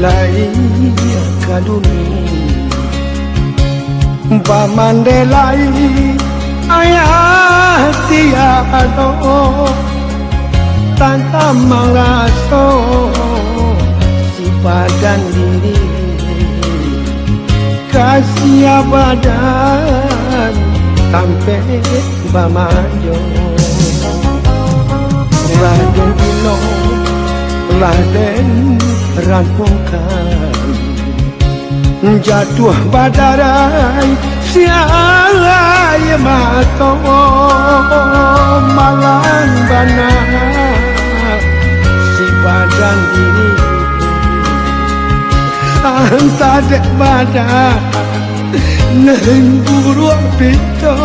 lai kaduni pamandelai ayah tiado tanpa mengaso si badan diri kasih badan sampai bamajo raden ilo raden rampungkan jatuh badarai sialai mato malang bana si badan diri anta dek badan neng buruk pito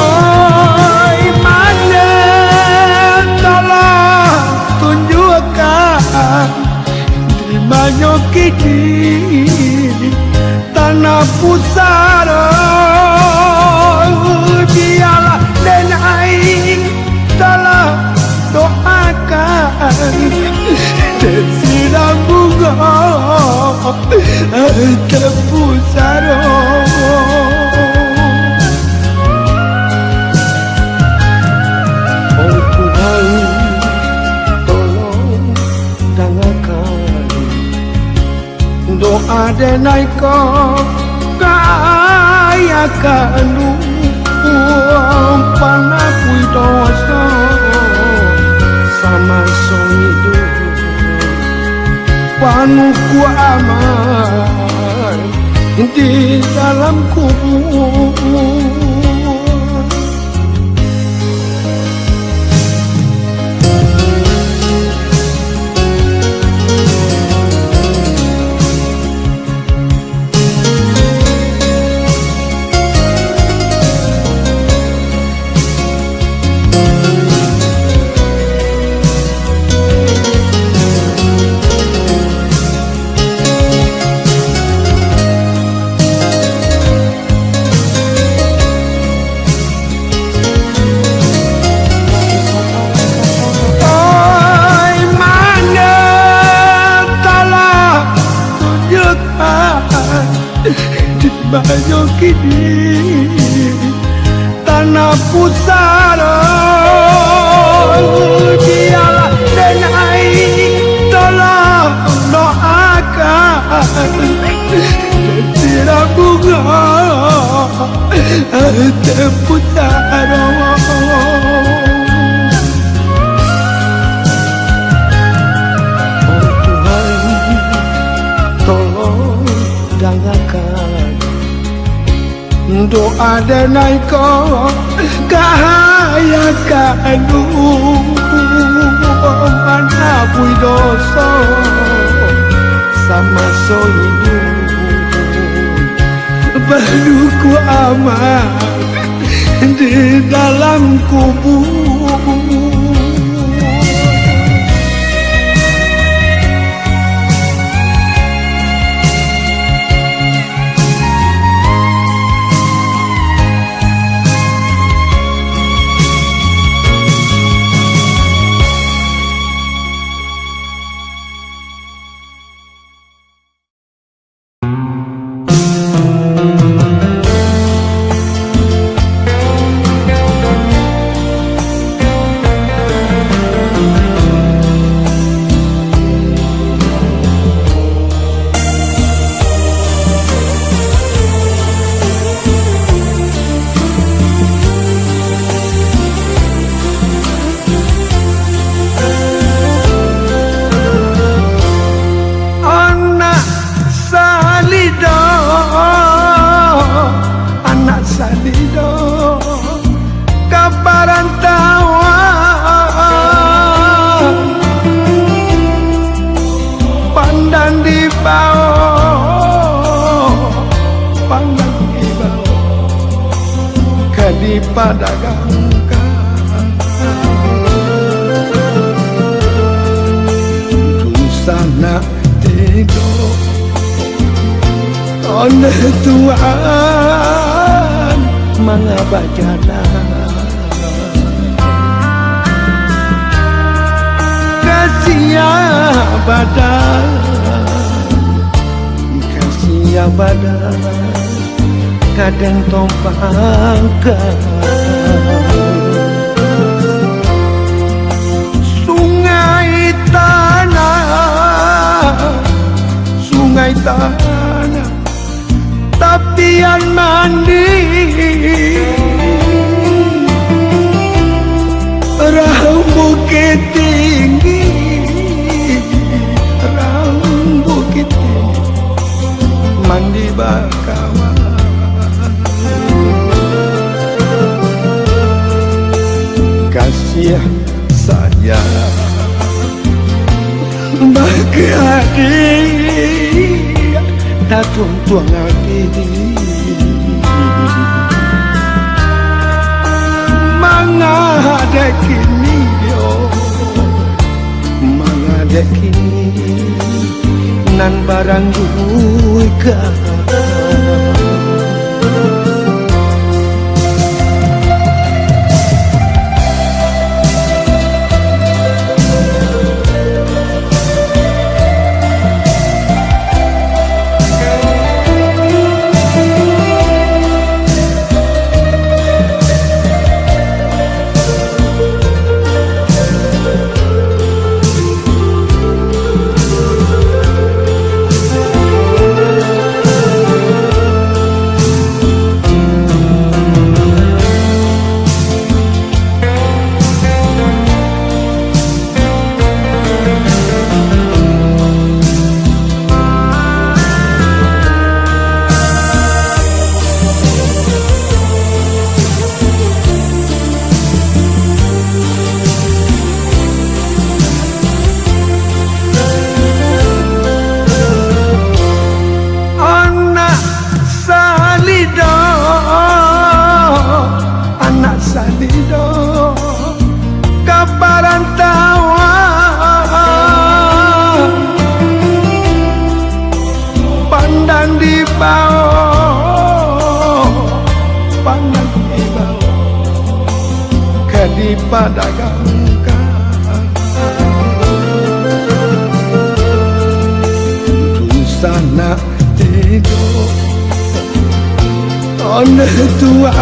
oi mana tolong tunjukkan di mana kini tanah pusara dialah dan aing tolong doakan dan siram bunga terpusara oh Tuhan tolong dengarkan doa denai kau kaya kandung panapui dosa sama hidup panuku aman di dalam kubur. Banyak kini tanah pusara dialah dan aing tolong doakan siram bunga terpusara oh Tuhan tolong dengarkan doa denai kau cahaya kandung panapui dosa sama hidup baruku aman di dalam kubur. Diperdagangkan sana tidur oleh Tuhan mengabah jalan badan kasih badan kadang tompangkan sungai tanah tapian mandi rahang bukit tinggi mandi bakawan kasih saya bagi adik tak tuang adik mengadek ini mengadek ini nan barang duka diperdagangkan Rusana tidur oleh Tuhan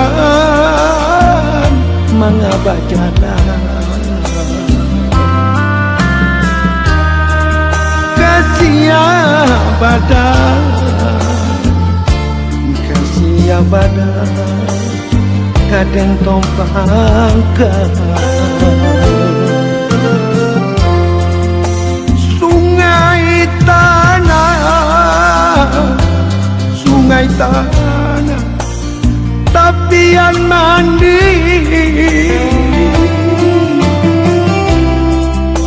mengapa jalan kasih badan kadang tompangkan sungai tanah tapian mandi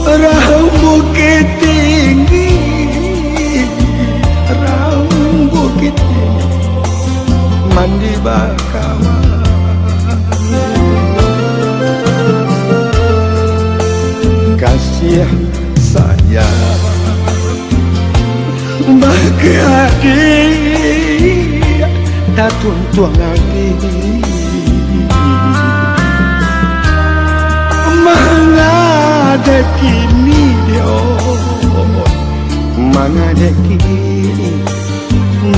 rahang bukit tinggi mandi bakawan kasih saya bagi adik tak tuang adik mengadek kini dia mengadek kini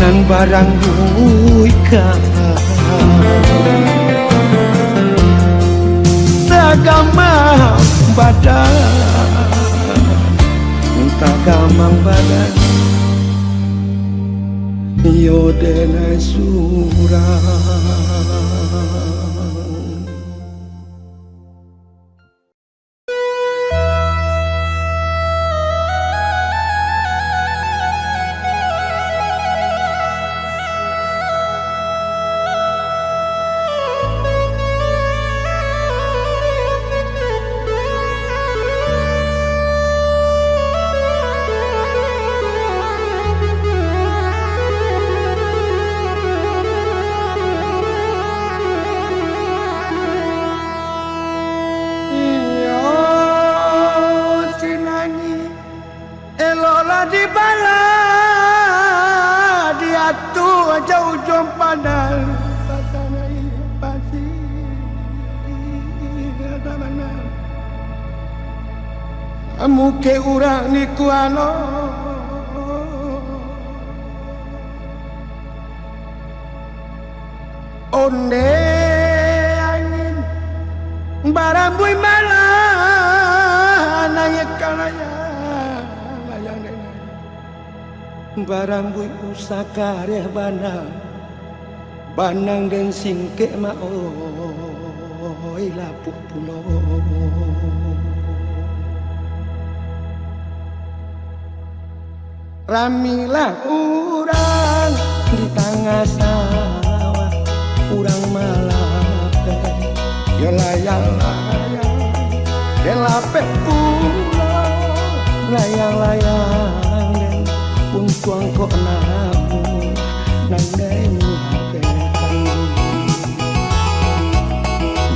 nan barang duka tagamang badan yodena surah muke urang ni kuano onde angin barambui malah naya kalaya layang denai barambui usakareh banang den singke ma oi lapuk pulo ramilah urang di tengah sawah urang malape yo layang-layang den lapek pulau layang-layang den untuang kok namun nandai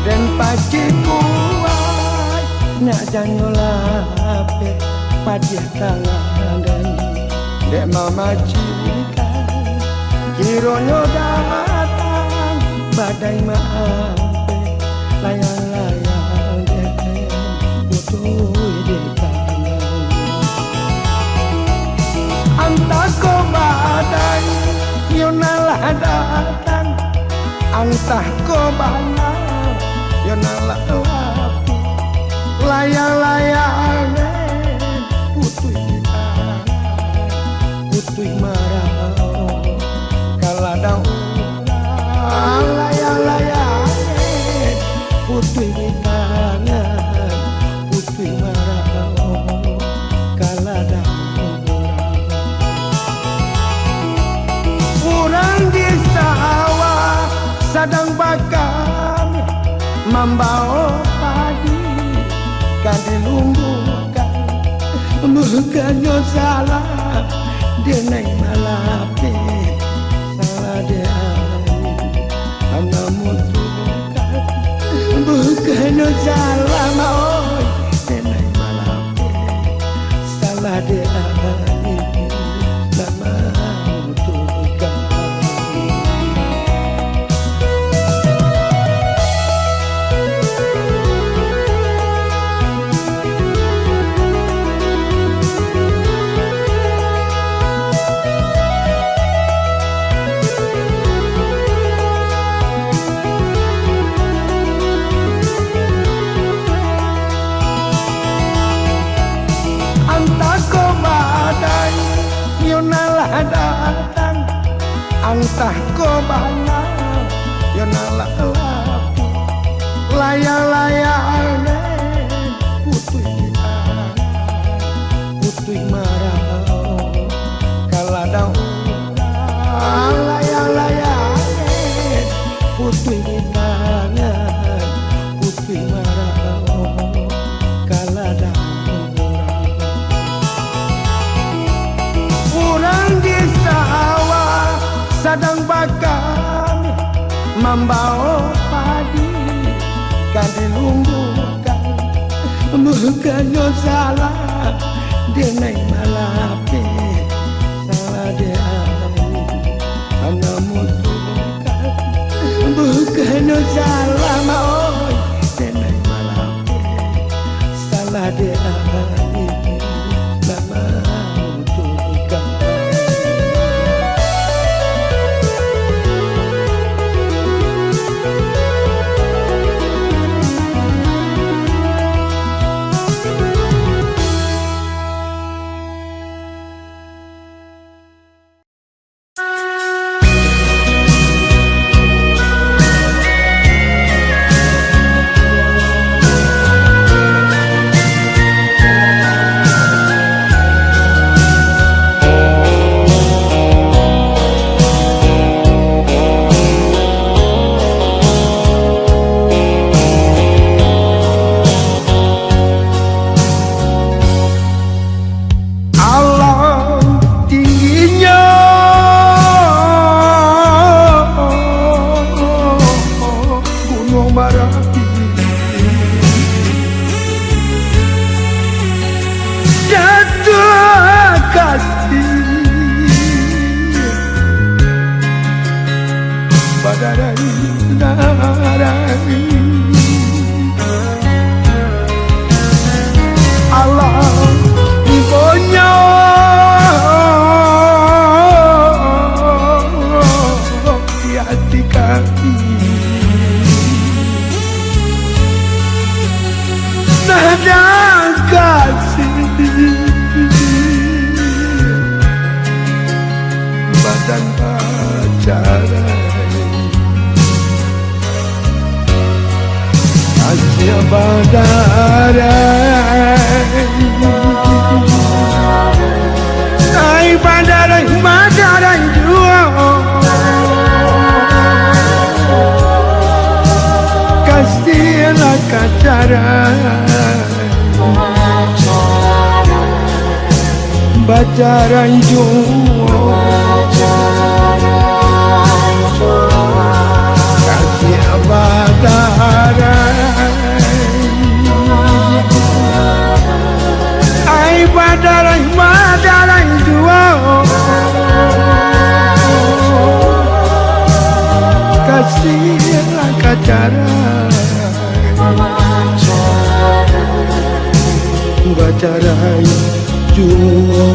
den pagi kuat nak janyolape padiah tangan den dek mama cika kironyo datang badai maape layang-layang den butuh di tangan antas ko badai yonalah datang antah ko banyak yo nalak lapi layang-layang putih gitar putih marah kalada urang layang-layang putih gitar putih marah kalada urang di sawah sadang bakar membawa padi kadilunggukan bukannya salah dia naik malape salah dia namun bukan bukannya salah mau dia naik malape salah dia namun bukan datang antah ko banyak yo nalak lapi layang-layang putih gitar putih marah kalada urang layang-layang putih gitar putih marah kalada sadang bakar membawa padi kadilunggukan bukannya salah dia naik malape salah dia namun bukannya salah mau dia naik malape salah dia Allah kasih badarai, ai badarai badarai dua, kasihlah kacarai, badarai dua. Ai badarai badarai dua, kasihlah kacarai, badarai dua.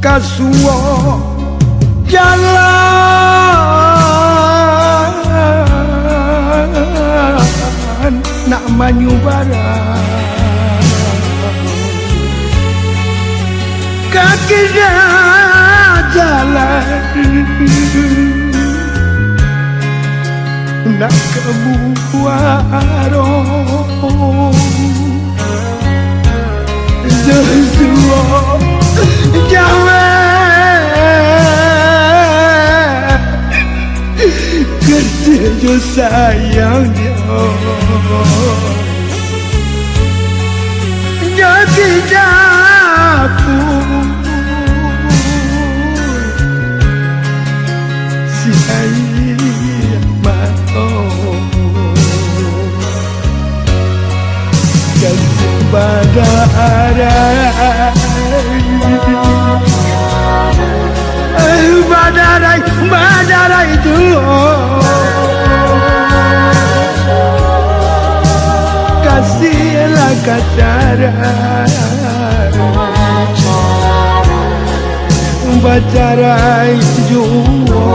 Kasuo jalan nak menyubara, kaki dah jalan nak kemuaro, Joshua jangan kerja sayang dia, jadi jatuh si ayah mau kasih badarai, badarai badarai dua, kasihlah kacarai, badarai dua,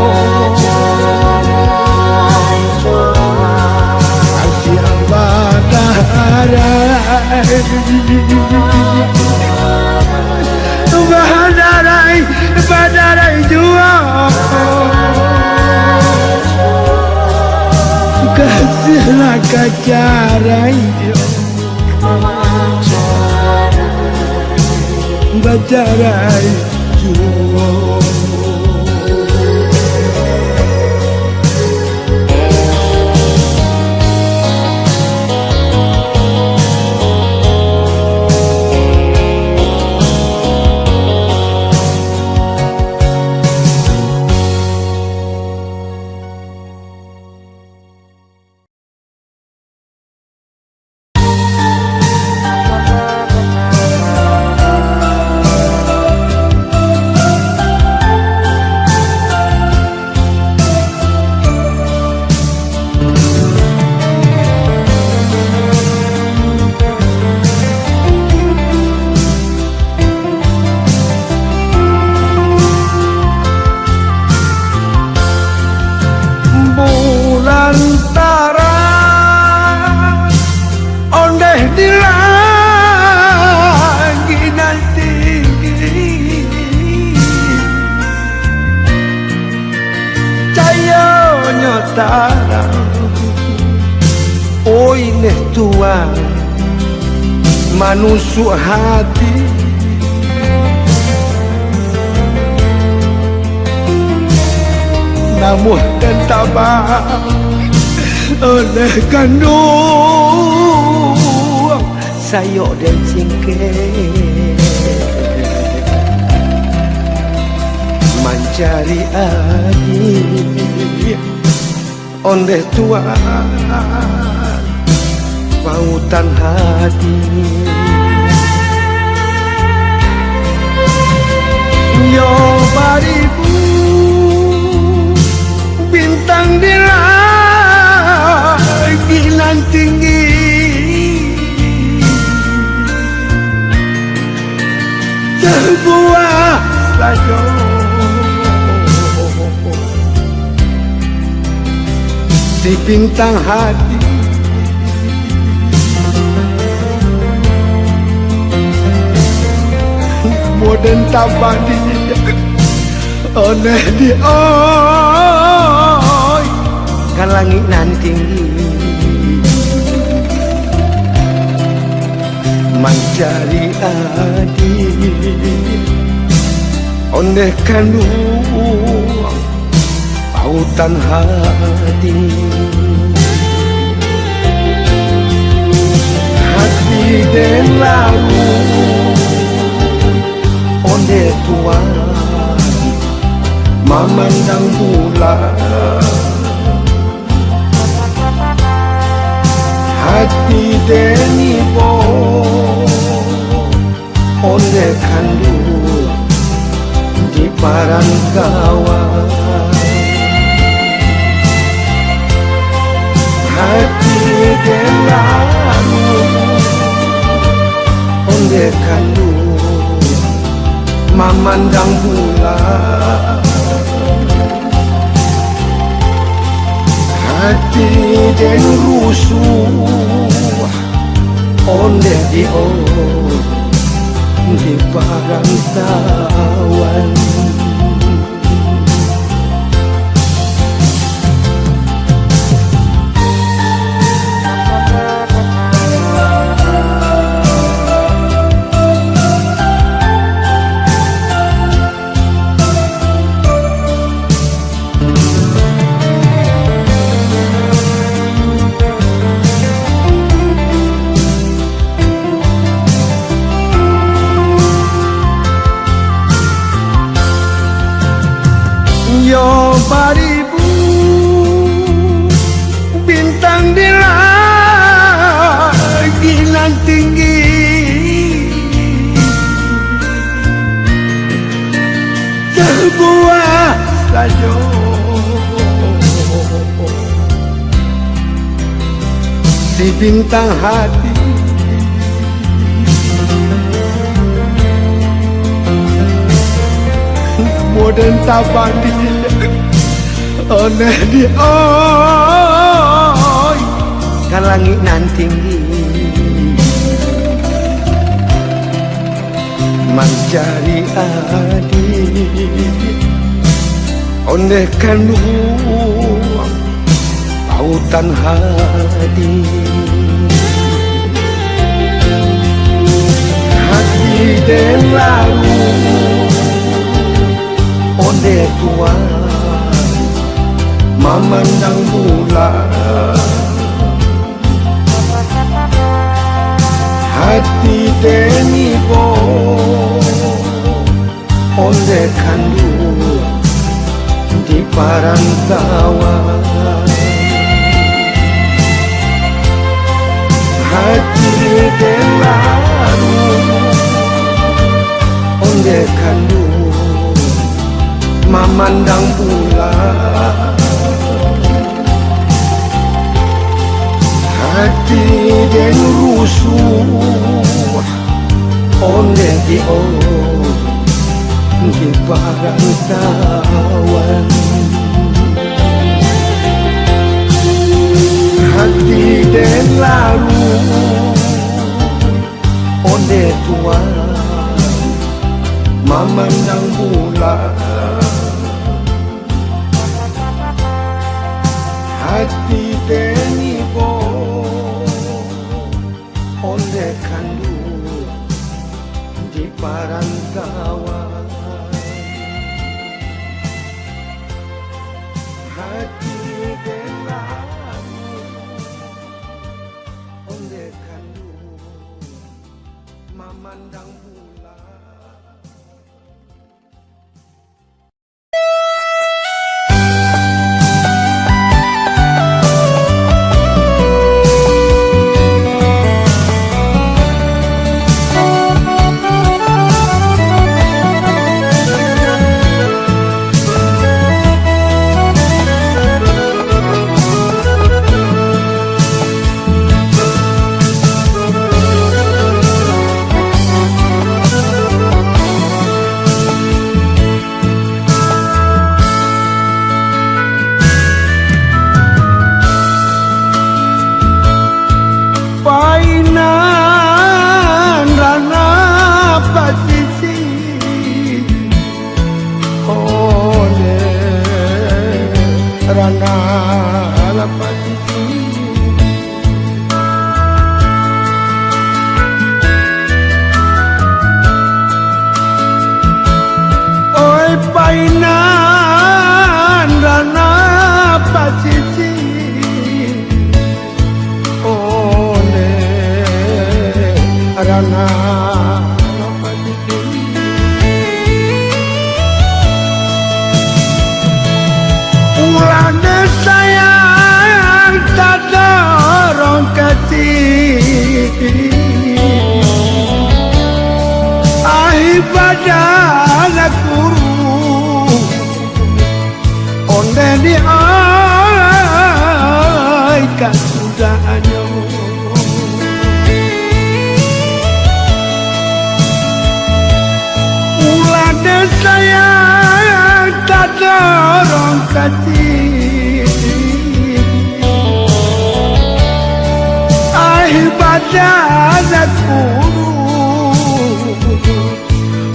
kasih badarai, badarai badarai dua, kasihlah kacarai dia, badarai dua. Oi neh tua manusuk hati, namun dan tabah oleh kandung sayok dan cingkeh mencari adik ondeh tua pautan hati. Yo baribu bintang di langit nan tinggi sebuah stadion di bintang hati modern tabadi oneh di oi kan langit nan tinggi mencari adi oneh kandung pautan hati hati dan lalu onde tuan memandang bulan hati deni bo onde kandung di parang kawan hati den lalu onde kandung memandang bulan hati den rusuh onde di parang kawan yo baribu bintang di langit nan tinggi sebuah stadion di bintang hati modern tabadi oneh di oi kan langit nan tinggi mencari adi oneh kandung pautan hati hati dan lalu onde tuan memandang bulan hati deni bo onde kandung di parang kawan hati den lalu onde kandung memandang bulan hati dan rusuh onde di parang kawan hati dan lalu onde tuan memandang bulan hati deni bo onde kandung di parang kawan hati den lalu onde kandung memandang bulan Rana lapatiti oi painan Rana patiti ole Rana ulane sayang tak dorong kecil ibadah guru onde di ai kasudahnya ulane sayang tak dorong kecil ibadah guru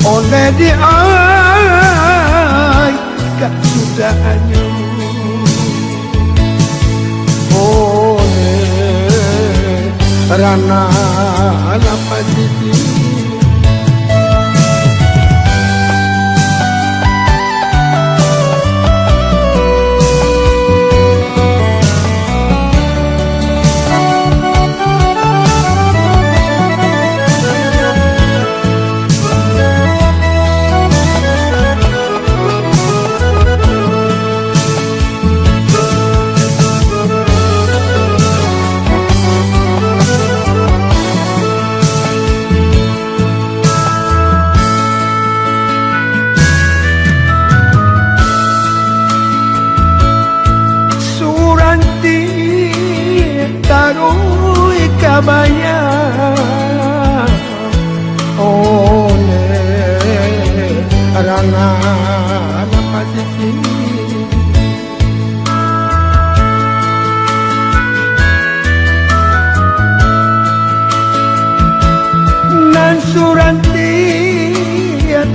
oleh di ai kasudahnya oleh Rana lapatiti tarui kabaya oleh Rana lapatiti nan suranti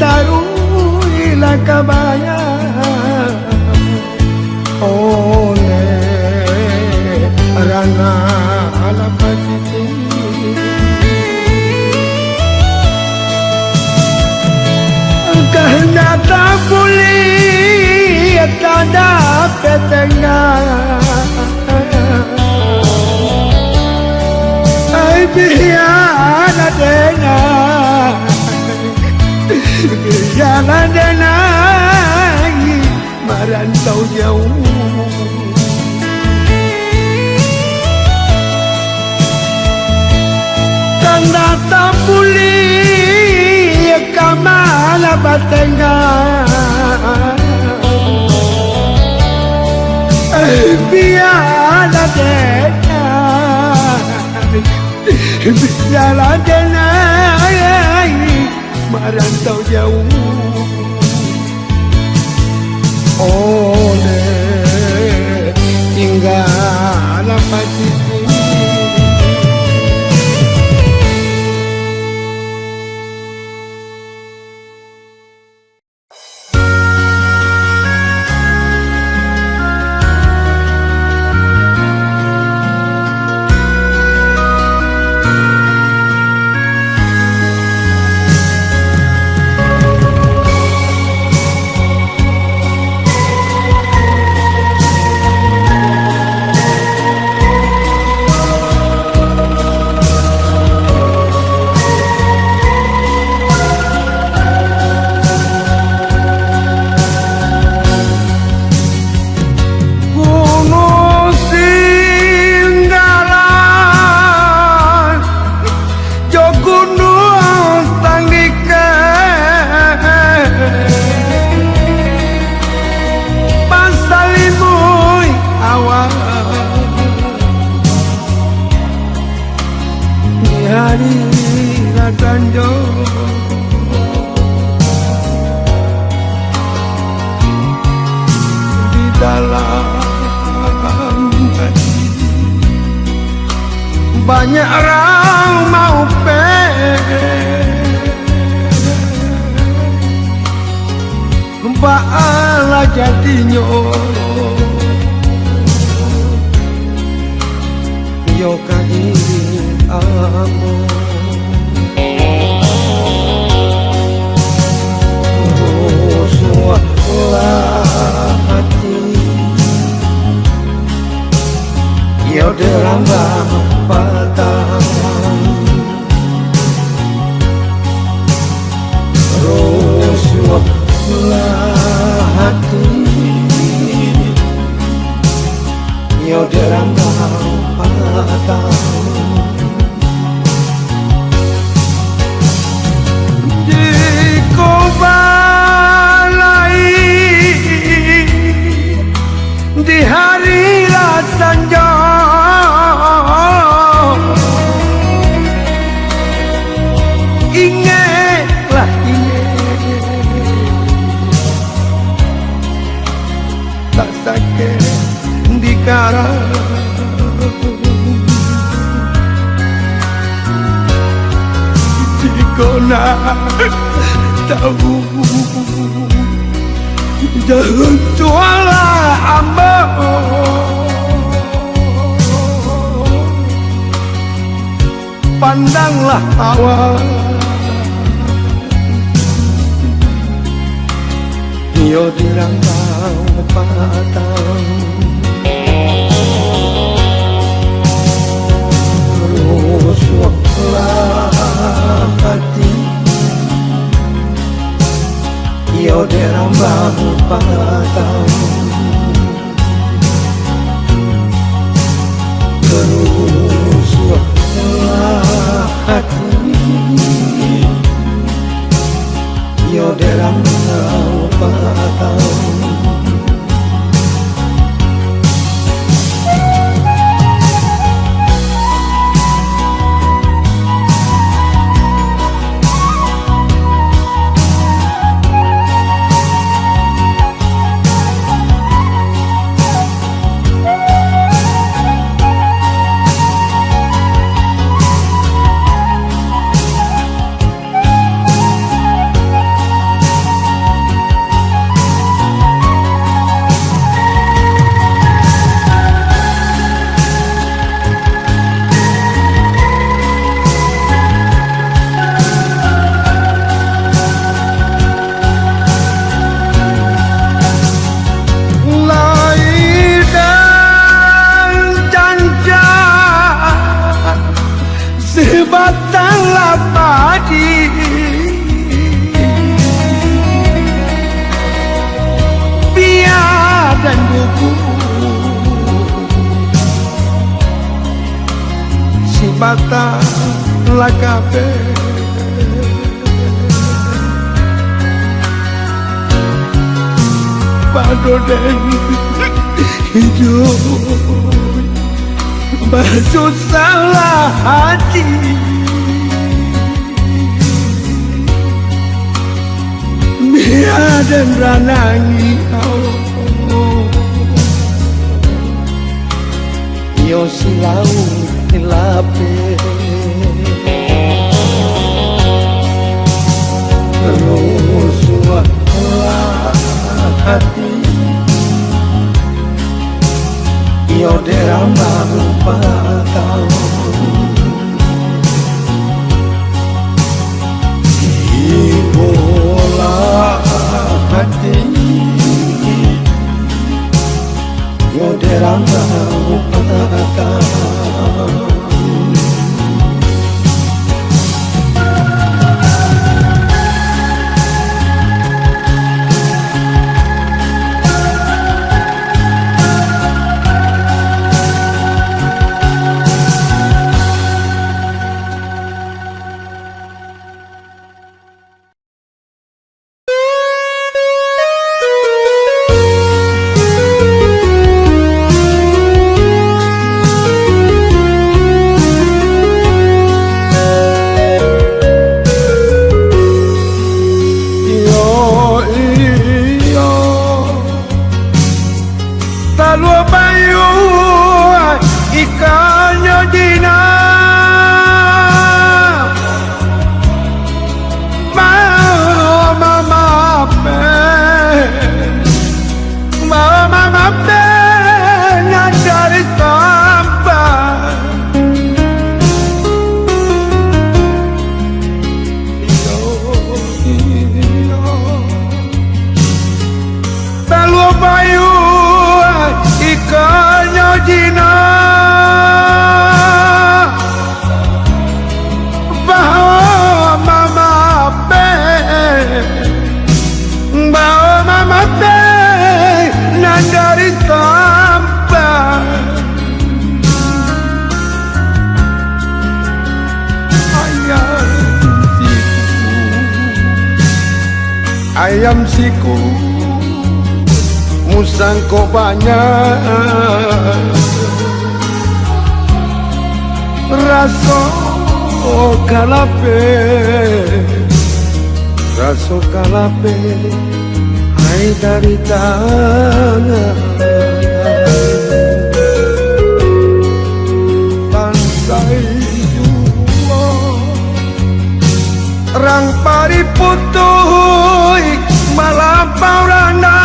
tarui la kabaya oleh Rana lapatiti kahna tak boleh tak dapat dengar biar dengar jangan dengar merantau jauh tanda tak boleh kamala batengan biarlah dengar biarlah dengar merantau jauh oleh tinggal lapatiti banyak orang mau ba'ala jadinya yo kain amo rusuhlah hati yo derambang patah rusuhlah hati yo derambang patah dikobalai di hari senja ingatlah tak sakit di karang jika nak tahu jangan jualah amba pandanglah awal yo dirambang patang rusuhlah hati yo dirambang patang rusuhlah hati yo dirambang patang batanglah padi biar dan buku si batanglah kafe padoden hidup basuh salah hati biar dan ranangi yo silau lape rusuhlah hati yo dirambang patang ibolah hati yo dirambang patang ayam siku musang kok banyak raso kalape hai dari tangan bansai jua rang pariputuh malampau rana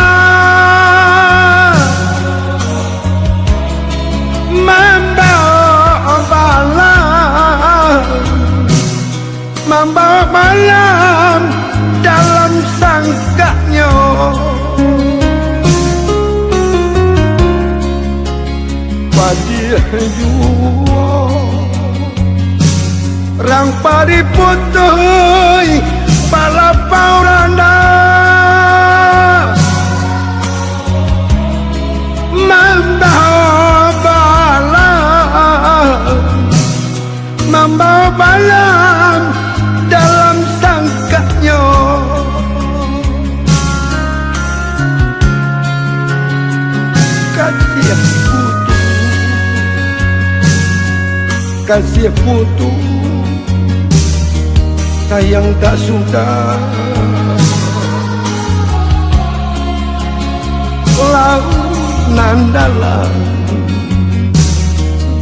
membawa malam dalam sangkanya wajih jua rang pariputuh palapau randa membawa malam dalam sangkanya kasih putu sayang tak sudah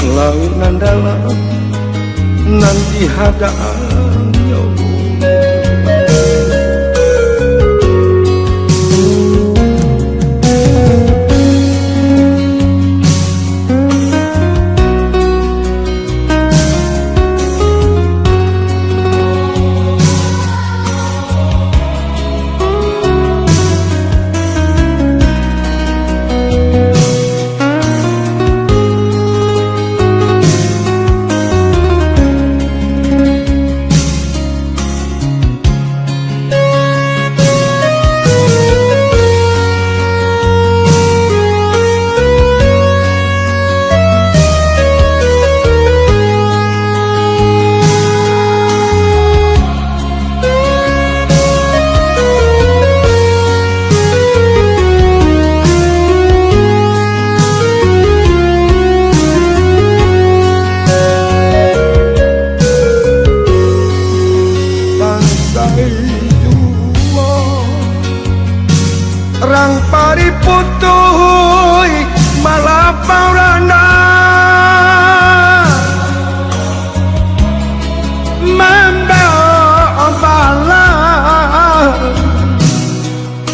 launan dalam nanti hadapnya rang pariputuh malapau rana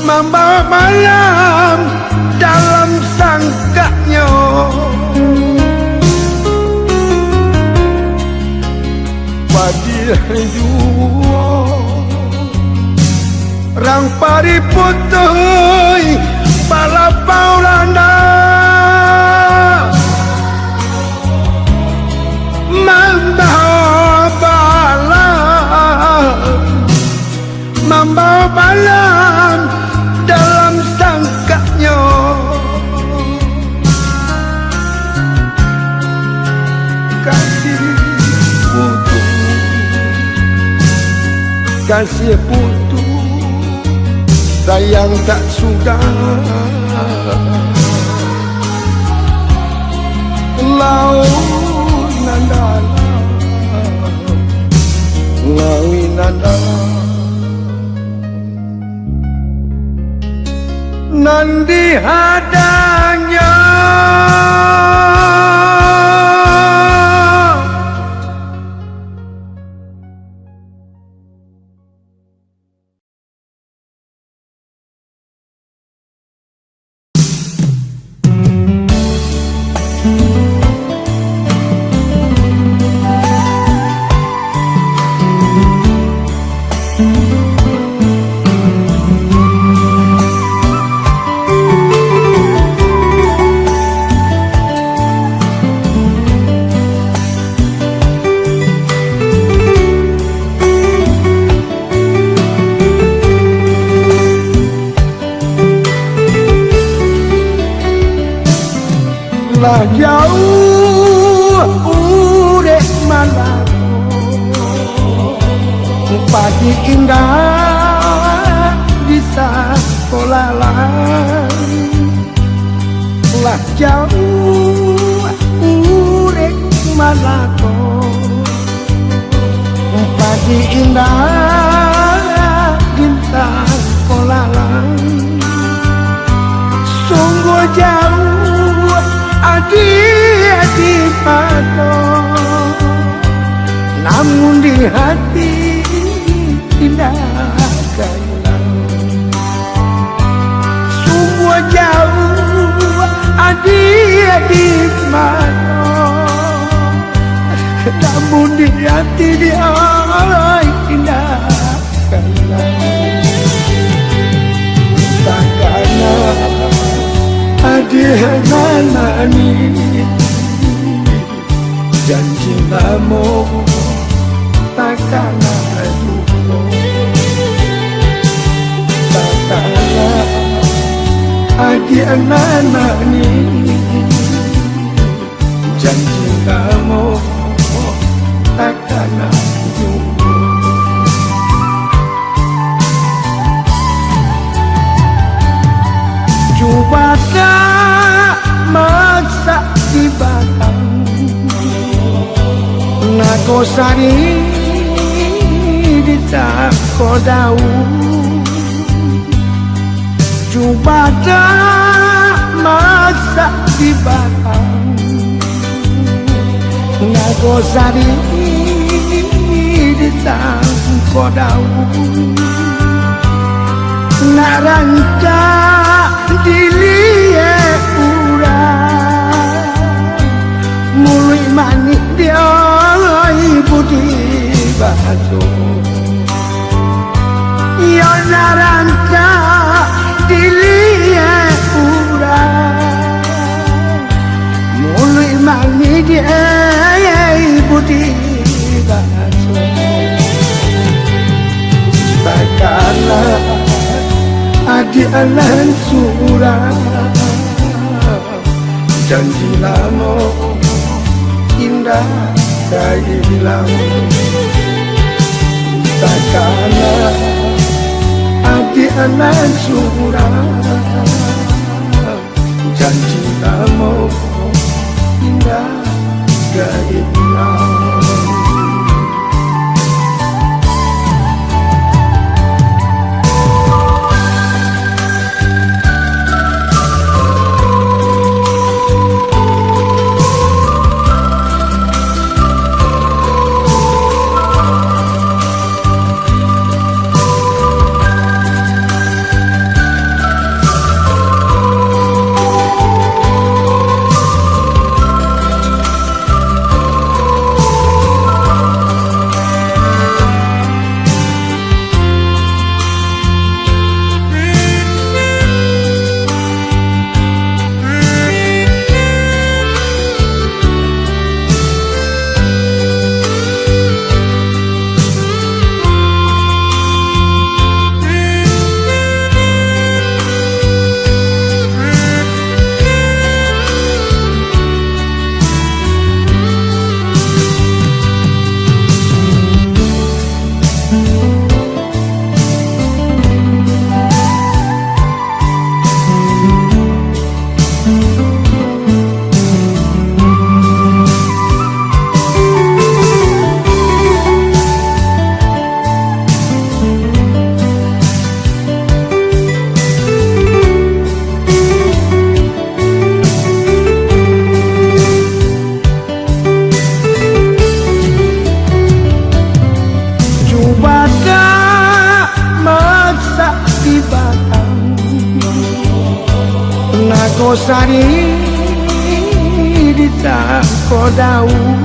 membawa malam dalam sangkanya wajih jua rang pariputuh palapau randa membawa malam dalam sangkanya kasih putu sayang tak sudah launan dalam nanti hadanya lah jauh urek malam pagi indah di sekolah lah jauh urek malako padi indah bintang sekolah sungguh jauh adik-adik pado namun di hati indah kailan sungguh jauh adik-adik pado namun di hati dia indah kailan takana adik nani janji kamu takkan lupa takkanlah adik anak ini janji kamu takkan lupa coba tak masak di batang Nagosari di tako daun coba tak masak di batang Nagosari di tako daun narangka dilihat urang mulai manik dia ibu di batu ya narangka dilihat urang mulai manik dia ibu di batu takkanlah adik anak surah janji lama indah kailan takkanlah adik anak surah janji lama indah kailan Nagosari di tako daun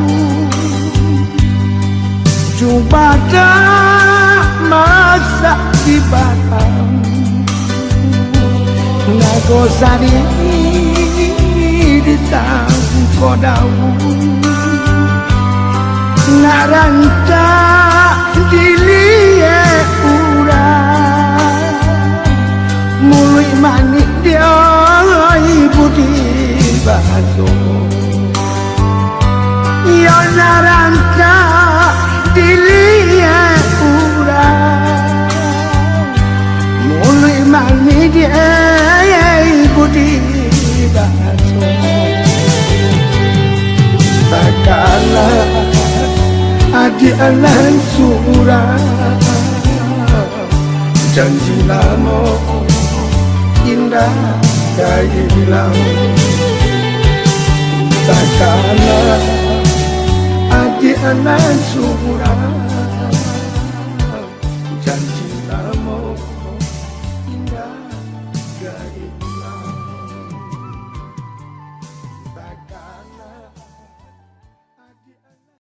coba tak masak di batang Nagosari di tako daun narangka dilihat urang mulai manik dia ibu di batu ya narangka dilihat urang mulai di alam surah, janji lama indah dari hilang. Takkanlah di alam surah